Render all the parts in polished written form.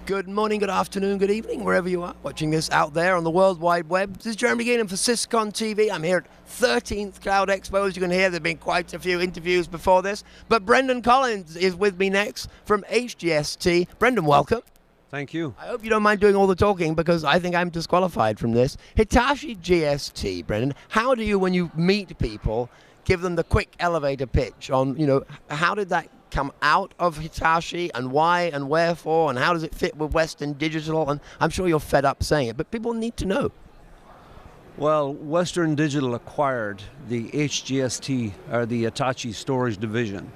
Good morning, good afternoon, good evening, wherever you are watching this out there on the World Wide Web. This is Jeremy Geenan for SYS-CON TV. I'm here at 13th Cloud Expo. As you can hear, there have been quite a few interviews before this. But Brendan Collins is with me next from HGST. Brendan, welcome. Thank you. I hope you don't mind doing all the talking because I think I'm disqualified from this. Hitachi GST, Brendan, how do you, when you meet people, give them the quick elevator pitch on, how did that come out of Hitachi and why and wherefore and how does it fit with Western Digital? And I'm sure you're fed up saying it, but people need to know. Well, Western Digital acquired the HGST, or the Hitachi Storage Division,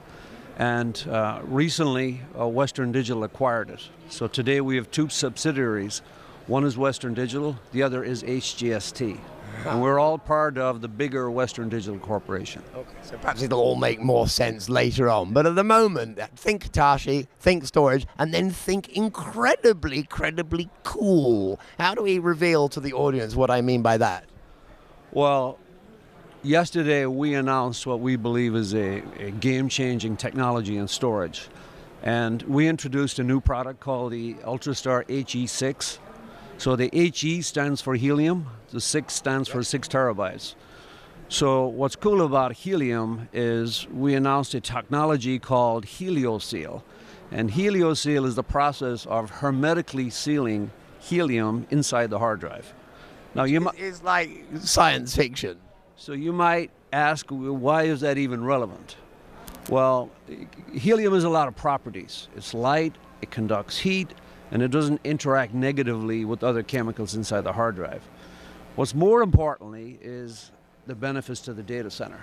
and recently Western Digital acquired it. So today we have two subsidiaries. One is Western Digital, the other is HGST. And we're all part of the bigger Western Digital Corporation. Okay, so perhaps it'll all make more sense later on. But at the moment, think Hitachi, think storage, and then think incredibly cool. How do we reveal to the audience what I mean by that? Well, yesterday we announced what we believe is a game-changing technology in storage. And we introduced a new product called the Ultrastar He6. So the HE stands for helium, the 6 stands for 6 terabytes. So what's cool about helium is we announced a technology called HelioSeal. And HelioSeal is the process of hermetically sealing helium inside the hard drive. Now It's like science fiction. So you might ask, why is that even relevant? Well, helium has a lot of properties. It's light, it conducts heat, and it doesn't interact negatively with other chemicals inside the hard drive. What's more importantly is the benefits to the data center.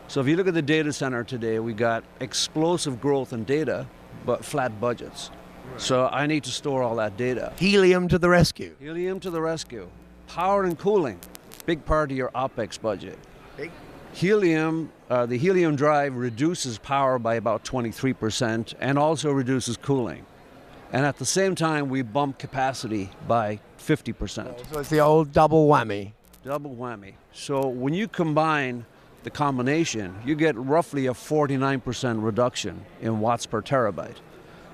So if you look at the data center today, we got explosive growth in data, but flat budgets. Right. So I need to store all that data. Helium to the rescue. Helium to the rescue. Power and cooling, big part of your OpEx budget. Helium, the helium drive reduces power by about 23% and also reduces cooling. And at the same time, we bump capacity by 50%. So it's the old double whammy. Double whammy. So when you combine the combination, you get roughly a 49% reduction in watts per terabyte.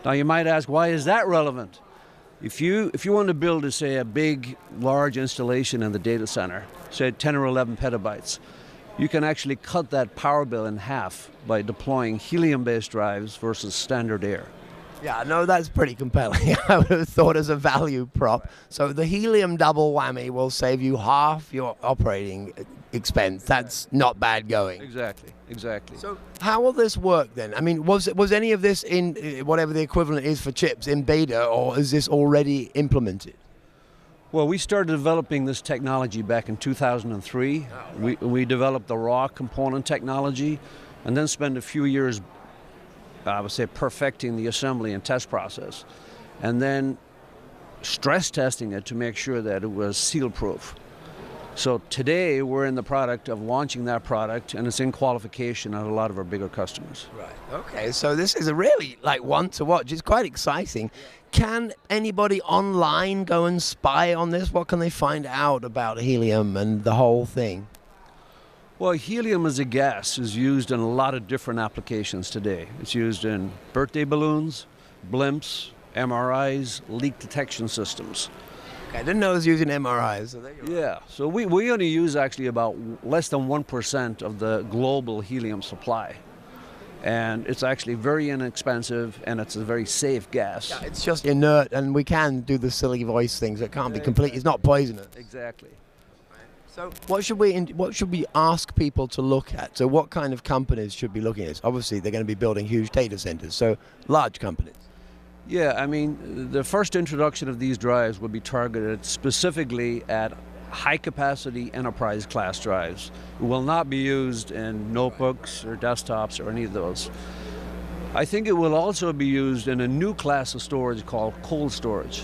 Now you might ask, why is that relevant? If you want to build, say, a big, large installation in the data center, say 10 or 11 petabytes, you can actually cut that power bill in half by deploying helium-based drives versus standard air. Yeah, no, that's pretty compelling. I would have thought as a value prop. So the helium double whammy will save you half your operating expense. That's not bad going. Exactly. So how will this work then? I mean, was any of this in whatever the equivalent is for chips in beta, or is this already implemented? Well, we started developing this technology back in 2003. Oh, right. We developed the raw component technology and then spent a few years I would say perfecting the assembly and test process, and then stress testing it to make sure that it was seal-proof. So today we're in the product of launching that product, and it's in qualification at a lot of our bigger customers. Right. Okay, so this is a really one to watch. It's quite exciting. Can anybody online go and spy on this? What can they find out about helium and the whole thing? Well, helium as a gas is used in a lot of different applications today. It's used in birthday balloons, blimps, MRIs, leak detection systems. Okay, I didn't know it was using MRIs. So there you are. Yeah, so we only use actually about less than 1% of the global helium supply. And it's actually very inexpensive, and it's a very safe gas. Yeah, it's just inert, and we can do the silly voice things. It can't be complete. It's not poisonous. Exactly. So what should we ask people to look at? So what kind of companies should be looking at this? Obviously, they're going to be building huge data centers, so large companies. Yeah, I mean, the first introduction of these drives will be targeted specifically at high-capacity enterprise-class drives. It will not be used in notebooks or desktops or any of those. I think it will also be used in a new class of storage called cold storage.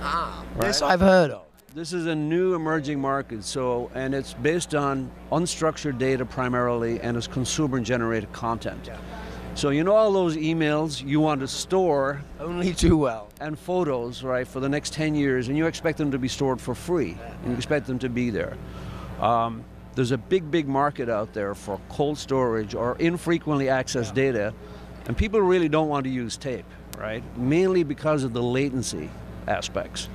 Ah, right? This I've heard of. This is a new emerging market, and it's based on unstructured data primarily, and it's consumer-generated content. Yeah. So you know all those emails you want to store only too well, and photos, right, for the next 10 years, and you expect them to be stored for free, and you expect them to be there. There's a big market out there for cold storage or infrequently accessed data, and people really don't want to use tape. right? Mainly because of the latency aspects.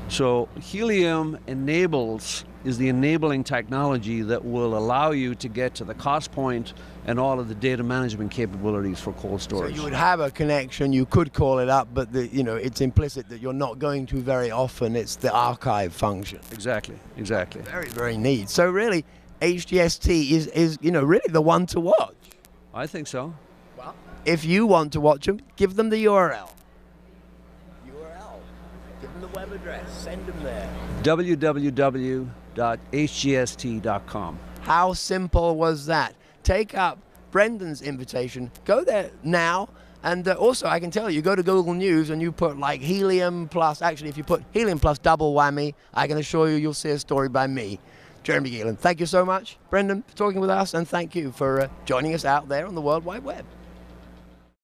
So Helium is the enabling technology that will allow you to get to the cost point and all of the data management capabilities for cold storage. So you would have a connection, you could call it up, but it's implicit that you're not going to very often. It's the archive function. Exactly, exactly. Very, very neat. So really, HGST is really the one to watch. I think so. Well, if you want to watch them, give them the URL. Give them the web address. Send them there. www.hgst.com. How simple was that? Take up Brendan's invitation. Go there now. And also, I can tell you, go to Google News and you put like Helium plus, actually, if you put Helium plus double whammy, I can assure you you'll see a story by me, Jeremy Geelan. Thank you so much, Brendan, for talking with us, and thank you for joining us out there on the World Wide Web.